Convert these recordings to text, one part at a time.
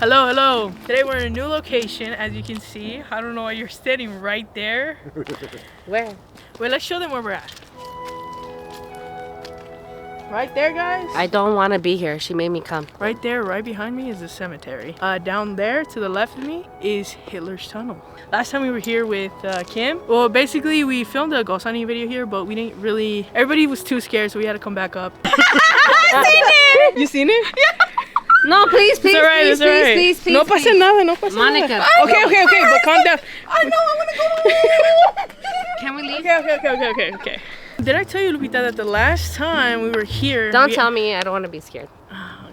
Hello, hello. Today we're in a new location, as you can see. I don't know why you're standing right there. Where? Wait, let's show them where we're at. Right there, guys. I don't want to be here. She made me come. Right there, right behind me is the cemetery. Down there to the left of me is Hitler's Tunnel. Last time we were here with Kim, well, basically we filmed a ghost hunting video here, but we didn't really, everybody was too scared, so we had to come back up. I've seen it! You seen it? Yeah. No, please. Please. No pasa nada, no pasa Monica. nada. Okay, but calm down. I know, I want to go. Can we leave? Okay. Did I tell you, Lupita, that the last time we were here... Don't tell me, I don't want to be scared.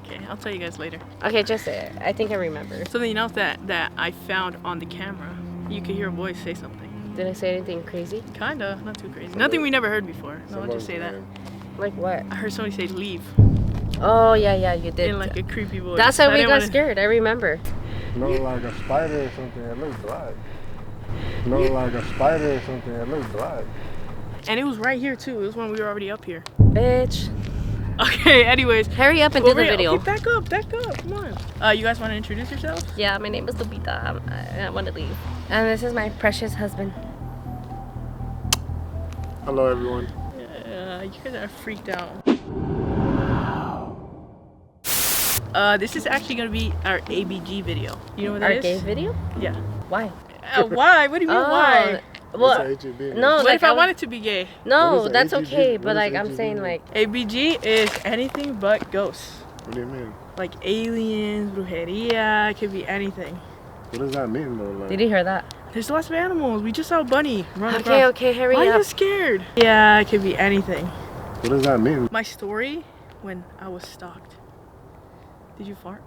Okay, I'll tell you guys later. Okay, just say it. I think I remember. Something else that I found on the camera. You could hear a voice say something. Did I say anything crazy? Kinda, not too crazy. Nothing we never heard before. No, I'll just say that. Like what? I heard somebody say leave. Oh, yeah, you did. In like a creepy voice. That's how we got scared, I remember. No, like a spider or something, it looked black. No, like a spider or something, it looked black. And it was right here too. It was when we were already up here. Bitch. Okay, anyways. Hurry up and do the video. Okay, back up. Come on. You guys want to introduce yourselves? Yeah, my name is Lupita. I want to leave. And this is my precious husband. Hello, everyone. You guys are freaked out. This is actually going to be our ABG video. You know what that is? Our gay video? Yeah. Why? Why? What do you mean why? Well, no. What like if I want it to be gay? No, that's okay. But like I'm saying, like ABG is anything but ghosts. What do you mean? Like aliens, Bruheria. It could be anything. What does that mean, though? Like, did you hear that? There's lots of animals. We just saw a bunny run across. Okay, hurry up. Why are you scared? Yeah, it could be anything. What does that mean? My story when I was stalked. Did you fart?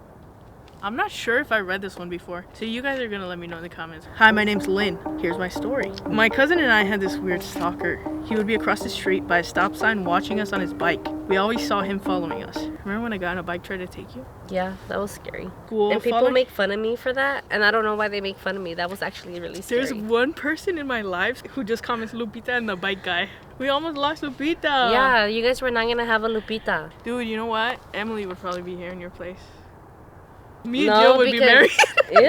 I'm not sure if I read this one before, so you guys are gonna let me know in the comments. Hi, my name's Lynn. Here's my story. My cousin and I had this weird stalker. He would be across the street by a stop sign watching us on his bike. We always saw him following us. Remember when a guy on a bike tried to take you? Yeah, that was scary. Cool. And people make fun of me for that, and I don't know why they make fun of me. That was actually really scary. There's one person in my life who just comments Lupita and the bike guy. We almost lost Lupita. Yeah, you guys were not gonna have a Lupita. Dude, you know what? Emily would probably be here in your place. Me and Jill would be married. Ew.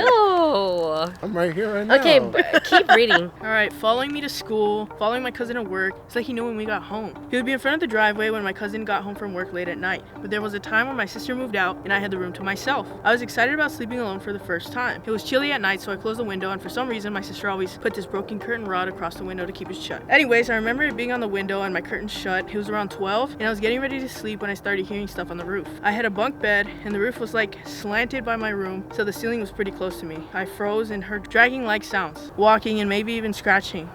I'm right here right now. Okay, keep reading. Alright, following me to school, following my cousin to work. It's like he knew when we got home. He would be in front of the driveway when my cousin got home from work late at night. But there was a time when my sister moved out and I had the room to myself. I was excited about sleeping alone for the first time. It was chilly at night, so I closed the window, and for some reason my sister always put this broken curtain rod across the window to keep it shut. Anyways, I remember it being on the window and my curtain shut. It was around 12 and I was getting ready to sleep when I started hearing stuff on the roof. I had a bunk bed and the roof was like slanted by my room, so the ceiling was pretty close to me. I froze and heard dragging like sounds, walking and maybe even scratching.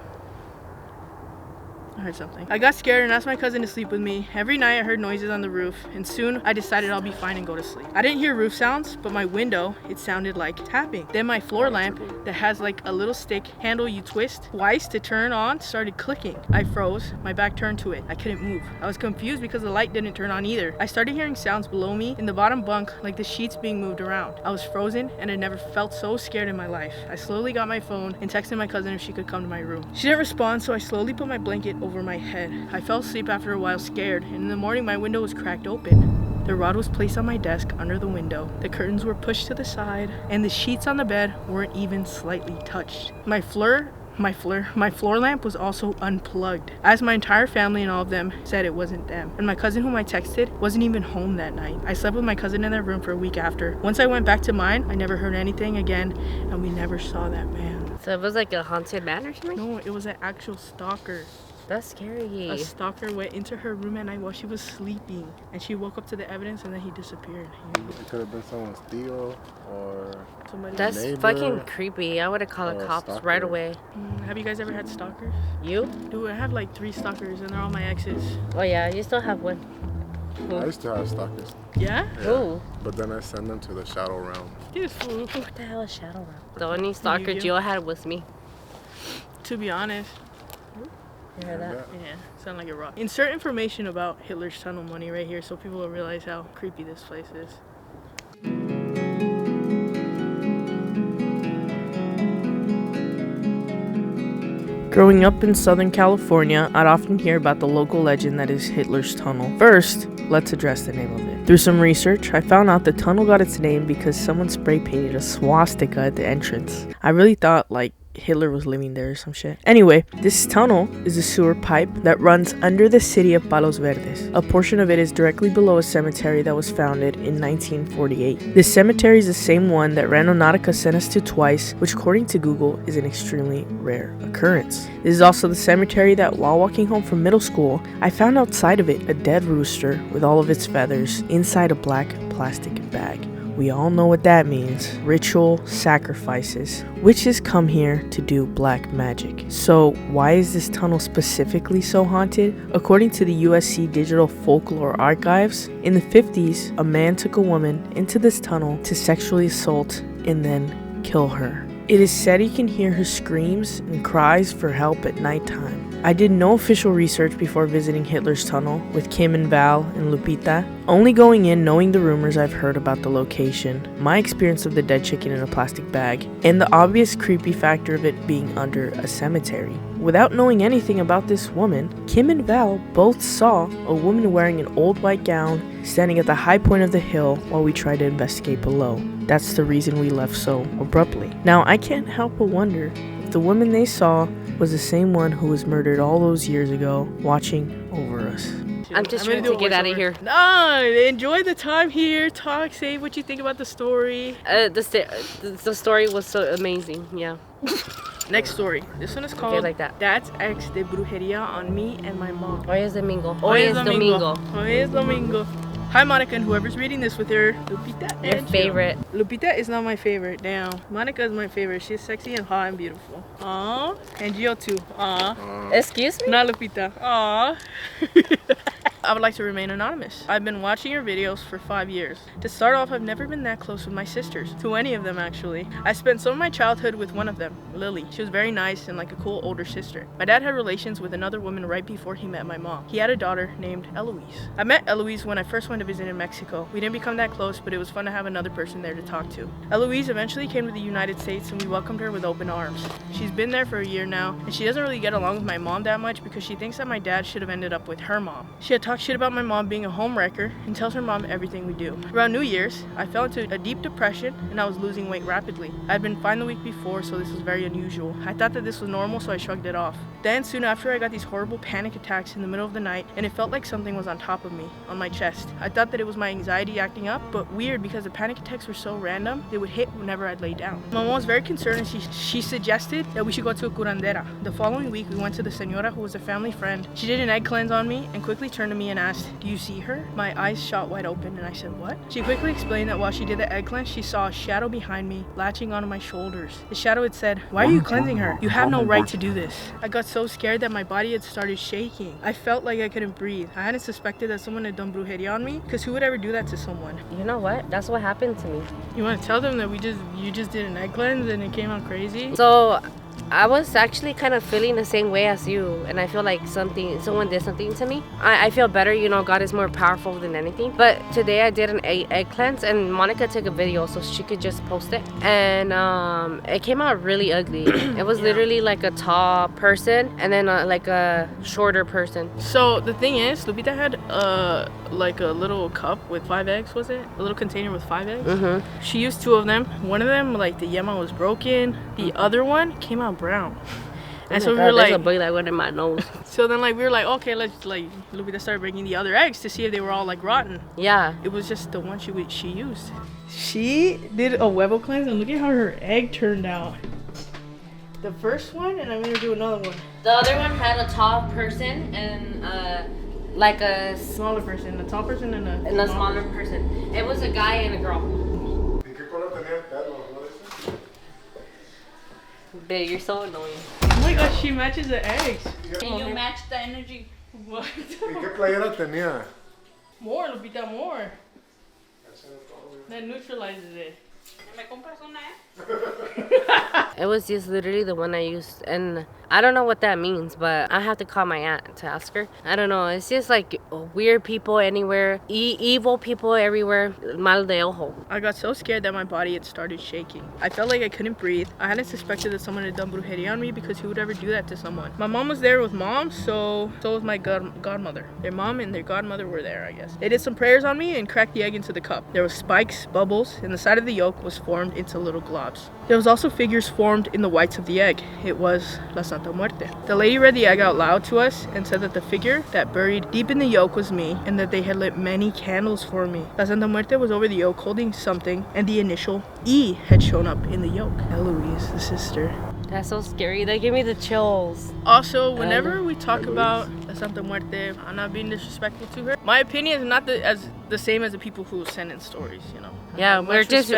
I heard something. I got scared and asked my cousin to sleep with me. Every night I heard noises on the roof, and soon I decided I'll be fine and go to sleep. I didn't hear roof sounds, but my window, it sounded like tapping. Then my floor lamp that has like a little stick handle you twist twice to turn on started clicking. I froze, my back turned to it. I couldn't move. I was confused because the light didn't turn on either. I started hearing sounds below me in the bottom bunk, like the sheets being moved around. I was frozen and I never felt so scared in my life. I slowly got my phone and texted my cousin if she could come to my room. She didn't respond, so I slowly put my blanket over my head. I fell asleep after a while scared, and in the morning my window was cracked open. The rod was placed on my desk under the window. The curtains were pushed to the side, and the sheets on the bed weren't even slightly touched. My floor lamp was also unplugged, as my entire family and all of them said it wasn't them. And my cousin whom I texted wasn't even home that night. I slept with my cousin in their room for a week after. Once I went back to mine, I never heard anything again, and we never saw that man. So it was like a haunted man or something? No, it was an actual stalker. That's scary. A stalker went into her room at night while she was sleeping, and she woke up to the evidence and then he disappeared. It could have been someone's Theo or somebody. That's neighbor, fucking creepy. I would have called the cops stalker. right away. Have you guys ever had stalkers? You? Dude, I have like 3 stalkers and they're all my exes. Oh yeah, you still have one. I used to have stalkers. Yeah? Ooh. But then I sent them to the shadow realm. Dude, fool. What the hell is shadow realm? The only stalker Jill had was me. To be honest. You heard that? Yeah, sound like a rock. Insert information about Hitler's Tunnel, Moni, right here so people will realize how creepy this place is. Growing up in Southern California, I'd often hear about the local legend that is Hitler's Tunnel. First, let's address the name of it. Through some research, I found out the tunnel got its name because someone spray painted a swastika at the entrance. I really thought like Hitler was living there or some shit. Anyway, this tunnel is a sewer pipe that runs under the city of Palos Verdes. A portion of it is directly below a cemetery that was founded in 1948. This cemetery is the same one that Randonautica sent us to twice, which according to Google is an extremely rare occurrence. This is also the cemetery that while walking home from middle school, I found outside of it a dead rooster with all of its feathers inside a black plastic bag. We all know what that means. Ritual sacrifices. Witches come here to do black magic. So why is this tunnel specifically so haunted? According to the USC Digital Folklore Archives, in the 50s, a man took a woman into this tunnel to sexually assault and then kill her. It is said he can hear her screams and cries for help at nighttime. I did no official research before visiting Hitler's tunnel with Kim and Val and Lupita, only going in knowing the rumors I've heard about the location, my experience of the dead chicken in a plastic bag, and the obvious creepy factor of it being under a cemetery. Without knowing anything about this woman, Kim and Val both saw a woman wearing an old white gown standing at the high point of the hill while we tried to investigate below. That's the reason we left so abruptly. Now, I can't help but wonder if the woman they saw was the same one who was murdered all those years ago, watching over us. I'm just trying to get out of here. No, enjoy the time here. Talk, say what you think about the story. The story was so amazing. Yeah. Next story. This one is called Okay, like that. Dad's Ex de Brujeria on Me and My Mom. Hoy es domingo. Hoy es domingo. Hoy es domingo. Hi, Monica, and whoever's reading this with her, Lupita. Your favorite. Lupita is not my favorite. Damn. Monica is my favorite. She's sexy and hot and beautiful. Aww. And Gio too. Aww. Excuse me? Not Lupita. Aww. I would like to remain anonymous. I've been watching your videos for 5 years. To start off, I've never been that close with my sisters. To any of them, actually. I spent some of my childhood with one of them, Lily. She was very nice and like a cool older sister. My dad had relations with another woman right before he met my mom. He had a daughter named Eloise. I met Eloise when I first went to visit in Mexico. We didn't become that close, but it was fun to have another person there to talk to. Eloise eventually came to the United States and we welcomed her with open arms. She's been there for a year now, and she doesn't really get along with my mom that much because she thinks that my dad should have ended up with her mom. She had talked shit about my mom being a home wrecker and tells her mom everything we do. Around New Year's, I fell into a deep depression and I was losing weight rapidly. I had been fine the week before, so this was very unusual. I thought that this was normal, so I shrugged it off. Then soon after, I got these horrible panic attacks in the middle of the night, and it felt like something was on top of me, on my chest. I thought that it was my anxiety acting up, but weird because the panic attacks were so random, they would hit whenever I'd lay down. My mom was very concerned and she suggested that we should go to a curandera. The following week, we went to the senora who was a family friend. She did an egg cleanse on me and quickly turned to me and asked, "Do you see her?" My eyes shot wide open and I said, "What?" She quickly explained that while she did the egg cleanse, she saw a shadow behind me latching onto my shoulders. The shadow had said, "Why are you cleansing her? You have no right to do this." I got so scared that my body had started shaking. I felt like I couldn't breathe. I hadn't suspected that someone had done brujeria on me, because who would ever do that to someone? You know what? That's what happened to me. You want to tell them that you just did an egg cleanse and it came out crazy? So I was actually kind of feeling the same way as you, and I feel like someone did something to me. I feel better, you know, God is more powerful than anything. But today I did an egg cleanse, and Monica took a video so she could just post it, and it came out really ugly. It was literally like a tall person and then like a shorter person. So the thing is, Lupita had like a little cup with 5 eggs, was it? A little container with 5 eggs? Mm-hmm. She used 2 of them. One of them, like the yema was broken. The other one came out brown. And so we were like, there's a bug that went in my nose. So then like we were like, okay, let's like Lupita started breaking the other eggs to see if they were all like rotten. Yeah. It was just the one she used. She did a huevo cleanse and look at how her egg turned out. The first one, and I'm gonna do another one. The other one had a tall person and like a Smaller person, a tall person and a smaller person. It was a guy and a girl. Babe, you're so annoying. Oh my gosh, she matches the eggs. Can you match the energy? What? ¿Y qué playera tenía? More, Lupita, more. That neutralizes it. It was just literally the one I used, and I don't know what that means, but I have to call my aunt to ask her. I don't know. It's just like weird people anywhere, evil people everywhere. Mal de ojo. I got so scared that my body had started shaking. I felt like I couldn't breathe. I hadn't suspected that someone had done brujeria on me because who would ever do that to someone? My mom was there with mom, so was my godmother. Their mom and their godmother were there, I guess. They did some prayers on me and cracked the egg into the cup. There was spikes, bubbles, and the side of the yolk was formed into little globs. There was also figures formed in the whites of the egg. It was La Santa Muerte. The lady read the egg out loud to us and said that the figure that buried deep in the yolk was me and that they had lit many candles for me. La Santa Muerte was over the yolk holding something and the initial E had shown up in the yolk. Eloise, the sister. That's so scary. That gave me the chills. Also, whenever we talk about La Santa Muerte, I'm not being disrespectful to her. My opinion is not the same as the people who send in stories, you know. Yeah, we're just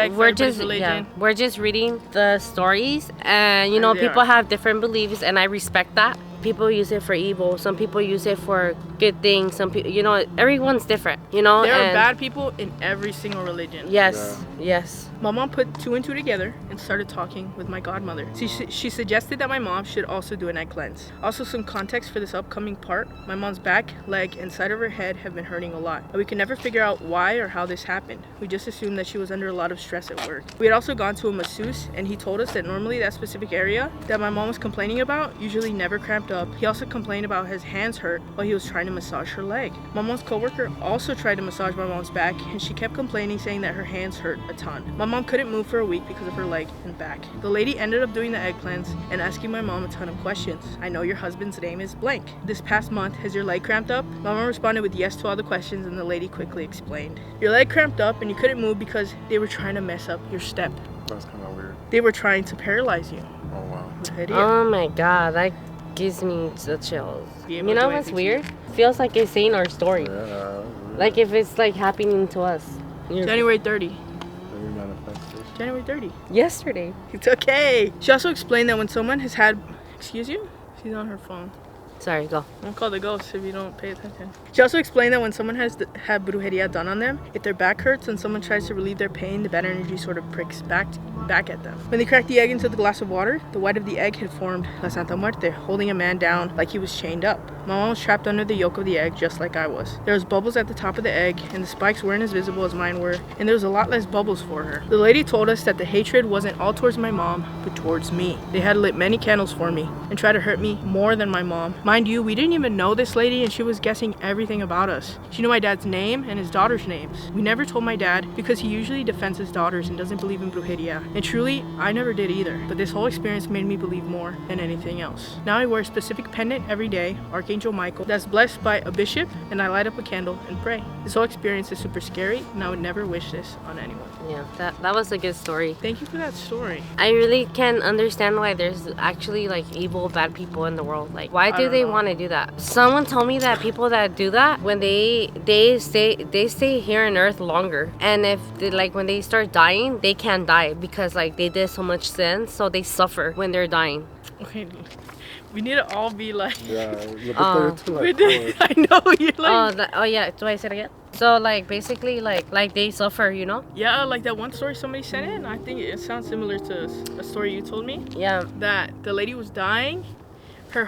reading the stories, and you know, people have different beliefs, and I respect that. People use it for evil. Some people use it for good things. Some people, you know, everyone's different, you know. There are bad people in every single religion. Yes, yes. My mom put 2 and 2 together and started talking with my godmother. She suggested that my mom should also do an egg cleanse. Also, some context for this upcoming part. My mom's back, leg, and side of her head have been hurting a lot. But we could never figure out why or how this happened. We just assumed that she was under a lot of stress at work. We had also gone to a masseuse, and he told us that normally that specific area that my mom was complaining about usually never cramped up. He also complained about his hands hurt while he was trying to massage her leg. My mom's coworker also tried to massage my mom's back, and she kept complaining, saying that her hands hurt a ton. My mom couldn't move for a week because of her leg and back. The lady ended up doing the egg cleanse and asking my mom a ton of questions. I know your husband's name is blank. This past month, has your leg cramped up? My mom responded with yes to all the questions, and the lady quickly explained. Your leg cramped up and you couldn't move because they were trying to mess up your step. That's kind of weird. They were trying to paralyze you. Oh, wow. Oh my god, that gives me the chills. You know what's weird? Feels like it's saying our story. Yeah. Like if it's like happening to us. January 30. January 30. Yesterday. It's okay. She also explained that when someone has had... Excuse you? She's on her phone. Sorry, go. Don't call the ghost if you don't pay attention. She also explained that when someone has had brujeria done on them, if their back hurts and someone tries to relieve their pain, the bad energy sort of pricks back at them. When they cracked the egg into the glass of water, the white of the egg had formed La Santa Muerte, holding a man down like he was chained up. My mom was trapped under the yolk of the egg just like I was. There was bubbles at the top of the egg, and the spikes weren't as visible as mine were, and there was a lot less bubbles for her. The lady told us that the hatred wasn't all towards my mom, but towards me. They had lit many candles for me and tried to hurt me more than my mom. Mind you, we didn't even know this lady, and she was guessing everything about us. She knew my dad's name and his daughter's names. We never told my dad because he usually defends his daughters and doesn't believe in brujeria. And truly, I never did either. But this whole experience made me believe more than anything else. Now I wear a specific pendant every day, Archangel Michael, that's blessed by a bishop, and I light up a candle and pray. This whole experience is super scary, and I would never wish this on anyone. Yeah, that was a good story. Thank you for that story. I really can understand why there's actually like evil, bad people in the world. Like, why do they want to do that? Someone told me that people that do that, when they stay here on earth longer, and if they, like when they start dying, they can't die because like they did so much sin, so they suffer when they're dying. Okay, we need to all be like. Yeah, like I know you're like. Oh yeah, do I say it again? So like basically like they suffer, you know? Yeah, like that one story somebody sent in. I think it sounds similar to a story you told me. Yeah. That the lady was dying, her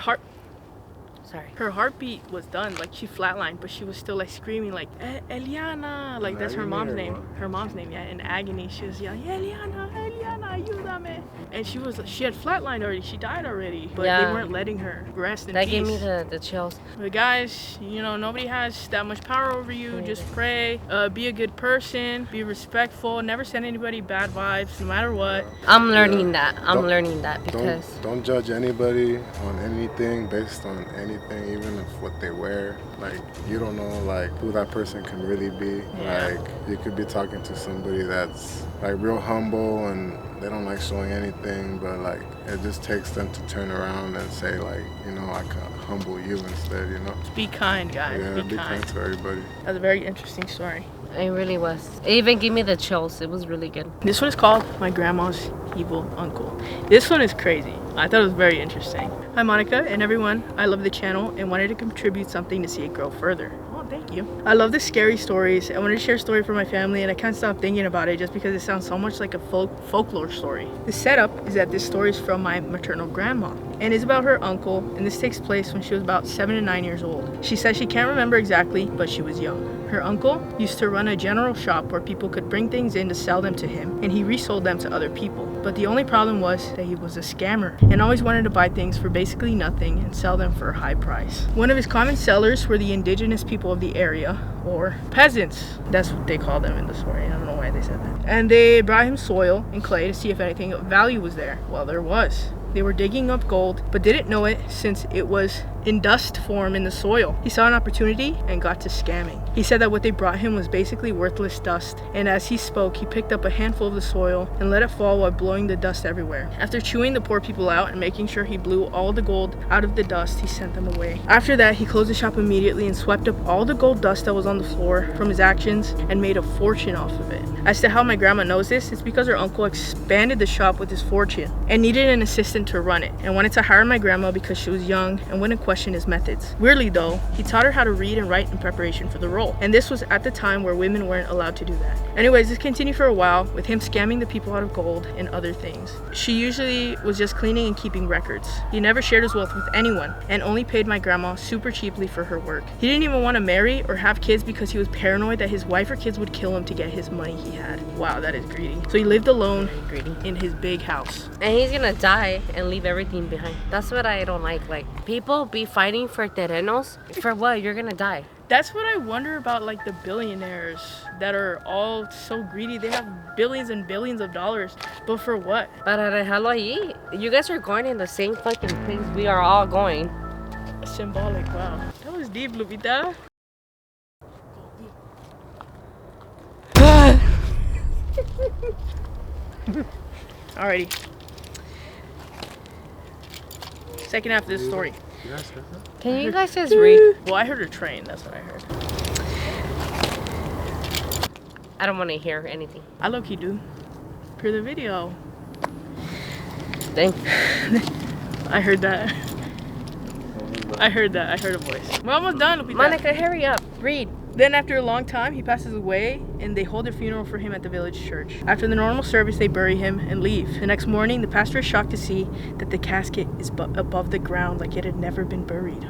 heartbeat was done, like she flatlined, but she was still like screaming like Eliana, like that's her mom's name. Her mom's name, yeah, in agony. She was yelling, Eliana, ayúdame. And she had flatlined already. She died already, but they weren't letting her rest in peace. That gave me the chills. But guys, you know, nobody has that much power over you. Just pray, be a good person, be respectful, never send anybody bad vibes, no matter what. I'm learning that. I'm learning that because don't judge anybody on anything based on anything, even if what they wear. Like, you don't know like who that person can really be. Like, you could be talking to somebody that's like real humble and they don't like showing anything, but like it just takes them to turn around and say like, you know, I can humble you instead, you know. Be kind, guys. Yeah, be kind to everybody. That's a very interesting story. It really was. It even gave me the chills. It was really good. This one is called My Grandma's Evil Uncle. This one is crazy. I thought it was very interesting. Hi Monica and everyone. I love the channel and wanted to contribute something to see it grow further. Oh, Thank you. I love the scary stories. I wanted to share a story for my family, and I can't stop thinking about it just because it sounds so much like a folklore story. The setup is that this story is from my maternal grandma, and it's about her uncle, and this takes place when she was about 7 to 9 years old. She says she can't remember exactly, but she was young. Her uncle used to run a general shop where people could bring things in to sell them to him, and he resold them to other people. But the only problem was that he was a scammer and always wanted to buy things for basically nothing and sell them for a high price. One of his common sellers were the indigenous people of the area, or peasants. That's what they call them in the story. I don't know why they said that. And they brought him soil and clay to see if anything of value was there. Well, there was. They were digging up gold, but didn't know it since it was in dust form in the soil. He saw an opportunity and got to scamming. He said that what they brought him was basically worthless dust, and as he spoke, he picked up a handful of the soil and let it fall while blowing the dust everywhere. After chewing the poor people out and making sure he blew all the gold out of the dust, he sent them away. After that, he closed the shop immediately and swept up all the gold dust that was on the floor from his actions and made a fortune off of it. As to how my grandma knows this, it's because her uncle expanded the shop with his fortune and needed an assistant to run it, and wanted to hire my grandma because she was young and wouldn't question his methods. Weirdly though, he taught her how to read and write in preparation for the role, and this was at the time where women weren't allowed to do that. Anyways, this continued for a while with him scamming the people out of gold and other things. She usually was just cleaning and keeping records. He never shared his wealth with anyone and only paid my grandma super cheaply for her work. He didn't even want to marry or have kids because he was paranoid that his wife or kids would kill him to get his money he had. Wow, that is greedy. So he lived alone, greedy, in his big house. And he's gonna die and leave everything behind. That's what I don't like. Like, people be fighting for terrenos. For what? You're gonna die. That's what I wonder about, like the billionaires that are all so greedy. They have billions and billions of dollars, but for what? Para dejarlo allí. You guys are going in the same fucking place we are all going. Symbolic, wow. That was deep, Lupita. Alrighty. Second half of this story. Can you guys just read? Well, I heard a train. That's what I heard. I don't want to hear anything. I low-key do. For the video. Thank I heard that. I heard that. I heard a voice. We're almost done, Lupita. Monica, hurry up. Read. Then after a long time, he passes away and they hold a funeral for him at the village church. After the normal service, they bury him and leave. The next morning, the pastor is shocked to see that the casket is above the ground like it had never been buried.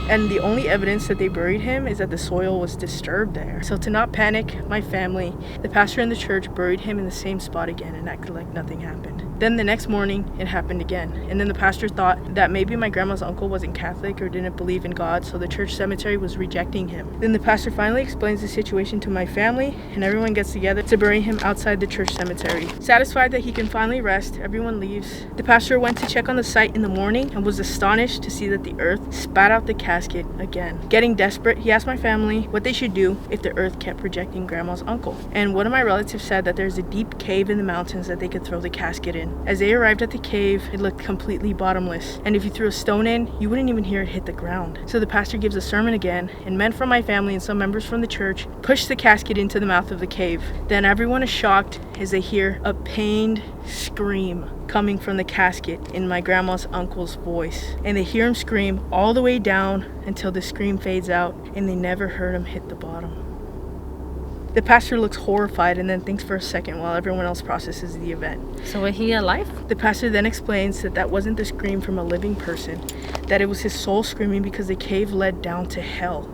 And the only evidence that they buried him is that the soil was disturbed there. So to not panic, my family, the pastor and the church buried him in the same spot again and acted like nothing happened. Then the next morning, it happened again. And then the pastor thought that maybe my grandma's uncle wasn't Catholic or didn't believe in God, so the church cemetery was rejecting him. Then the pastor finally explains the situation to my family, and everyone gets together to bury him outside the church cemetery. Satisfied that he can finally rest, everyone leaves. The pastor went to check on the site in the morning and was astonished to see that the earth spat out the casket again. Getting desperate, he asked my family what they should do if the earth kept rejecting grandma's uncle. And one of my relatives said that there's a deep cave in the mountains that they could throw the casket in. As they arrived at the cave, it looked completely bottomless, and if you threw a stone in, you wouldn't even hear it hit the ground. So the pastor gives a sermon again, and men from my family and some members from the church push the casket into the mouth of the cave. Then everyone is shocked as they hear a pained scream coming from the casket in my grandma's uncle's voice. And they hear him scream all the way down until the scream fades out, and they never heard him hit the bottom. The pastor looks horrified and then thinks for a second while everyone else processes the event. So was he alive? The pastor then explains that that wasn't the scream from a living person, that it was his soul screaming because the cave led down to hell.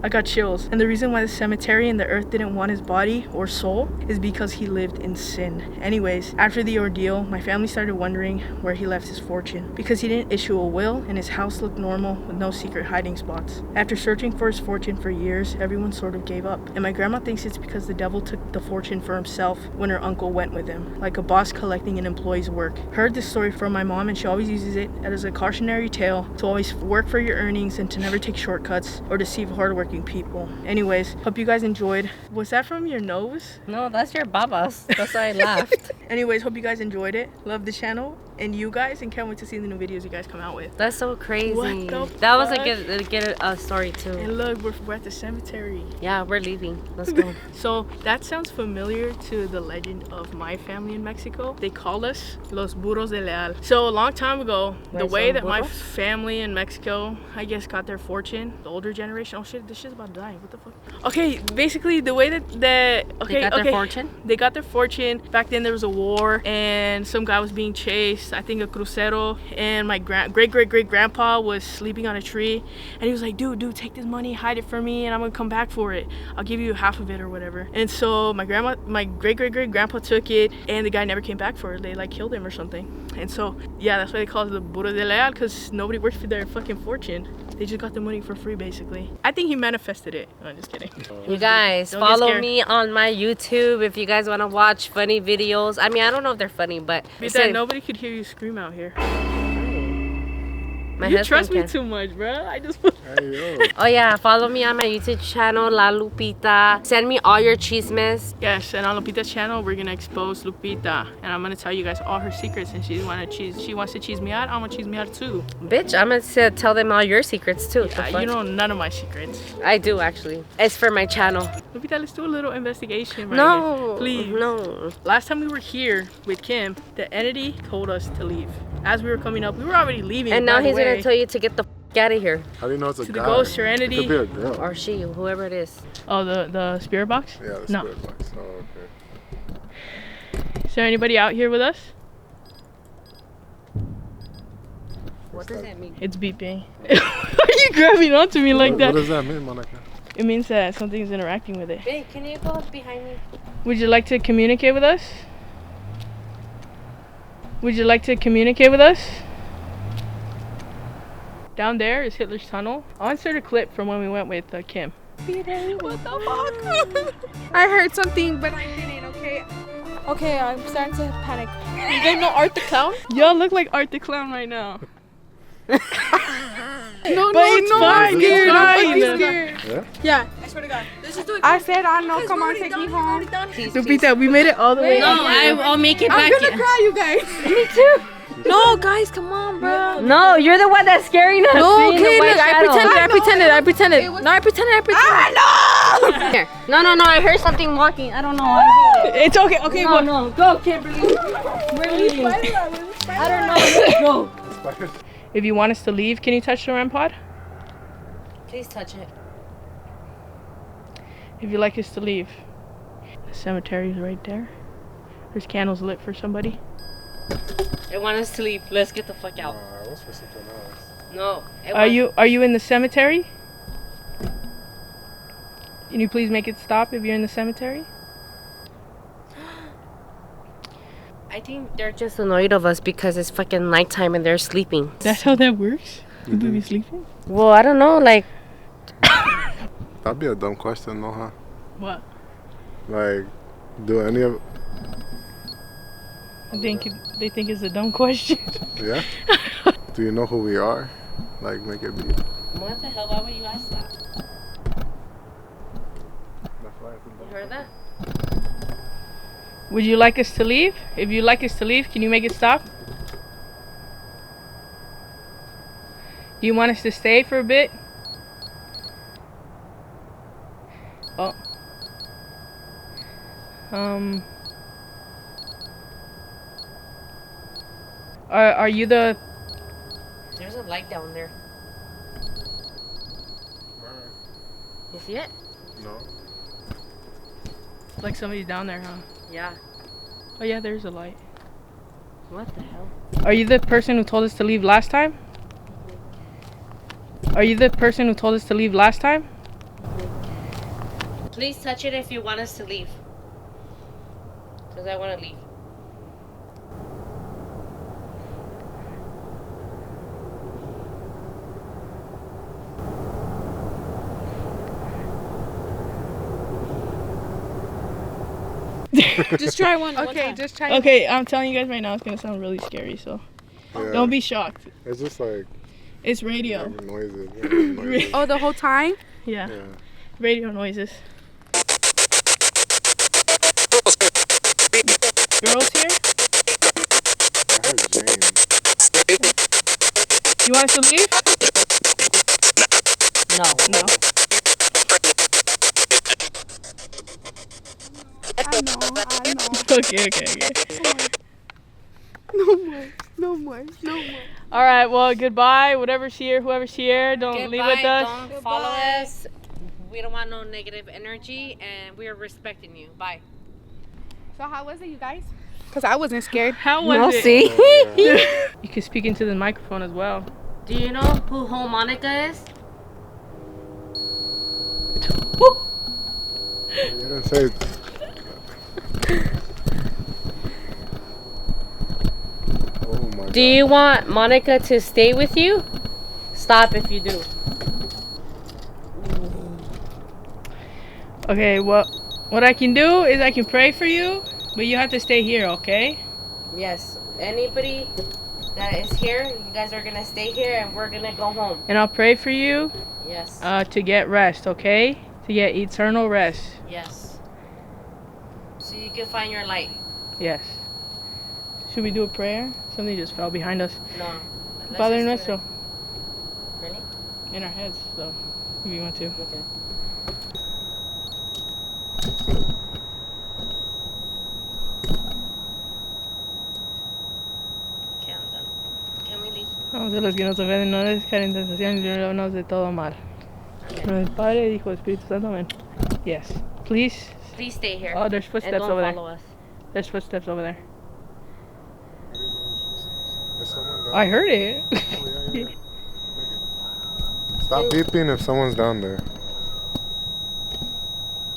I got chills, and the reason why the cemetery and the earth didn't want his body or soul is because he lived in sin. Anyways, after the ordeal, my family started wondering where he left his fortune, because he didn't issue a will and his house looked normal with no secret hiding spots. After searching for his fortune for years, everyone sort of gave up, and my grandma thinks it's because the devil took the fortune for himself when her uncle went with him, like a boss collecting an employee's work. Heard this story from my mom, and she always uses it as a cautionary tale to always work for your earnings and to never take shortcuts or deceive hardworking people. Anyways, hope you guys enjoyed. Was that from your nose? No, that's your babas. That's why I laughed. Anyways, hope you guys enjoyed it. Love the channel and you guys, and can't wait to see the new videos you guys come out with. That's so crazy. What the That was a fuck? good story too. And look, we're at the cemetery. Yeah, we're leaving. Let's go. So that sounds familiar to the legend of my family in Mexico. They call us Los Burros de Leal. So a long time ago, the Like way some that my burros? family in Mexico, I guess, got their fortune, the older generation. Oh shit, this shit's about to die. What the fuck? Okay, basically the way that They got their fortune? They got their fortune. Back then there was a war and some guy was being chased. I think a crucero, and my great-great-great-grandpa was sleeping on a tree, and he was like, dude, take this money, hide it for me, and I'm gonna come back for it. I'll give you half of it or whatever. And so my great-great-great-grandpa took it, and the guy never came back for it. They like killed him or something. And so yeah, that's why they call it the Burro de Leal, because nobody worked for their fucking fortune. They just got the money for free, basically. I think he manifested it. No, I'm just kidding. You guys, Don't get follow scared. me on my YouTube if you guys want to watch funny videos. I mean, I don't know if they're funny, but Because nobody could hear you scream out here. my You husband trust me can. too much, bro. I just Hey, yo. Oh yeah, follow me on my YouTube channel, La Lupita. Send me all your chismes. yes. And on Lupita's channel, we're gonna expose Lupita, and I'm gonna tell you guys all her secrets. And she wants to cheese me out. I'm gonna cheese me out too. Bitch, I'm gonna tell them all your secrets too. What the fuck? You know none of my secrets. I do actually. It's for my channel. Lupita, let's do a little investigation right No, here. Please. no. Last time we were here with Kim, the entity told us to leave. As we were coming up, we were already leaving. And by now the he's gonna way. tell you to get the f out of here, How do you know it's a To the guy? ghost or It entity. could be a girl. or she, whoever it is. Oh, the spirit box? Yeah, the No. spirit box. Oh, okay. Is there anybody out here with us? What does that mean? It's beeping. Why are you grabbing onto me like What that? does that mean, Monica? It means that something's interacting with it. Babe, can you go behind me? Would you like to communicate with us? Would you like to communicate with us? Down there is Hitler's tunnel. I'll insert a clip from when we went with Kim. What the fuck? I heard something, but I didn't, okay? Okay, I'm starting to panic. You guys know Art the Clown? Y'all look like Art the Clown right now. No, But it's fine, I'm scared. it's I'm fine. fucking scared. Yeah? Yeah. I swear to God. Let's just do it. I said, I know, come on, take me home. Lupita, we made it all the way. No, I'll make it I'm back. gonna cry, you guys. Me too. No, guys, come on, bro. No, you're the one that's scaring us. No, Seeing the okay, white look, I shadow. pretended. No, I pretended. I know! Here. No, I heard something walking. I don't know. I hate it. It's okay, okay, No, but no, go, Kimberly. We're leaving. I don't know. Let's go. if you want us to leave, can you touch the REM pod? Please touch it. If you like us to leave. The cemetery is right there. There's candles lit for somebody. They want us to leave. Let's get the fuck out. I was for something else. No. Are you in the cemetery? Can you please make it stop if you're in the cemetery? I think they're just annoyed of us because it's fucking nighttime and they're sleeping. That's how that works? People be sleeping? Well, I don't know. Like, That'd be a dumb question, no, huh? What? Like, do any of... They think it's a dumb question. Yeah? Do you know who we are? Like, make it be... what the hell? Why would you ask that? You heard that? Would you like us to leave? If you'd like us to leave, can you make it stop? Do you want us to stay for a bit? Oh. Are you the... There's a light down there. You see it? No. Like somebody's down there, huh? Yeah. Oh yeah, there's a light. What the hell? Are you the person who told us to leave last time? Are you the person who told us to leave last time? Please touch it if you want us to leave. Because I want to leave. Just try one. Okay, just try. Okay, I'm telling you guys right now, it's gonna sound really scary, so Yeah. don't be shocked. It's just like It's radio. noises. noises. Oh, the whole time? Yeah, Yeah. radio noises. girls here? I heard Jane. You want us to leave? No. No. I know. Okay. No more. All right. Well, goodbye. Whatever's here, whoever's here, don't leave with us. Don't follow us. We don't want no negative energy, and we are respecting you. Bye. So how was it, you guys? Because I wasn't scared. How was No, it? see? You can speak into the microphone as well. Do you know who Homonica is? You didn't say. Oh my God. Do you want Monica to stay with you? Stop if you do. Okay. What I can do is I can pray for you, but you have to stay here, okay? Yes. Anybody that is here, you guys are gonna stay here, and we're gonna go home. And I'll pray for you Yes. to get rest, okay? To get eternal rest. Yes. So you can find your light. Yes. Should we do a prayer? Something just fell behind us. No. Let's Padre just do nuestro. it. Really? In our heads, though. If you want to. Okay. Okay, I'm done. Can we leave? Vamos a los que nos ofenden, no les caen tentación y líbranos de todo mal. En el Padre, Hijo, Espíritu Santo, amén. Yes. Please. Please stay here. Oh, there's and footsteps don't over there. follow us. There's footsteps over there. Is someone down? I heard it. Oh, yeah. Stop beeping if someone's down there.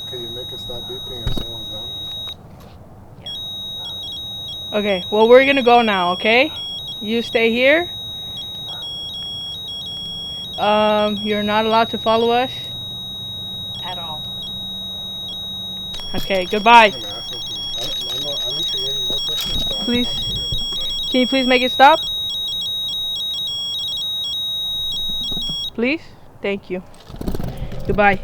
Can you make it stop beeping if someone's down there? Okay, well, we're gonna go now, okay? You stay here. You're not allowed to follow us. At all. Okay, goodbye. I'm gonna ask something. I need to learn more questions. So Please. I'm not gonna get it. Can you please make it stop? Please? Thank you. Goodbye.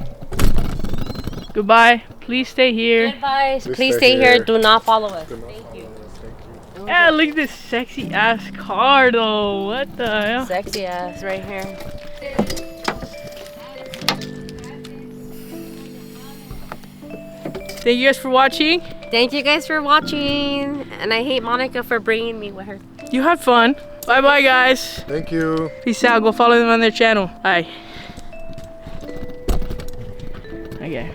Goodbye. Please stay here. Goodbye. Please Please stay stay here. here. Do not follow us. Do not Thank follow you. us. Thank you. Yeah, look at this sexy ass car though. What the hell? Sexy ass right here. Thank you guys for watching. Thank you guys for watching. And I hate Monica for bringing me with her. You had fun. Bye bye, guys. Thank you. Peace out. Go follow them on their channel. Bye. Okay.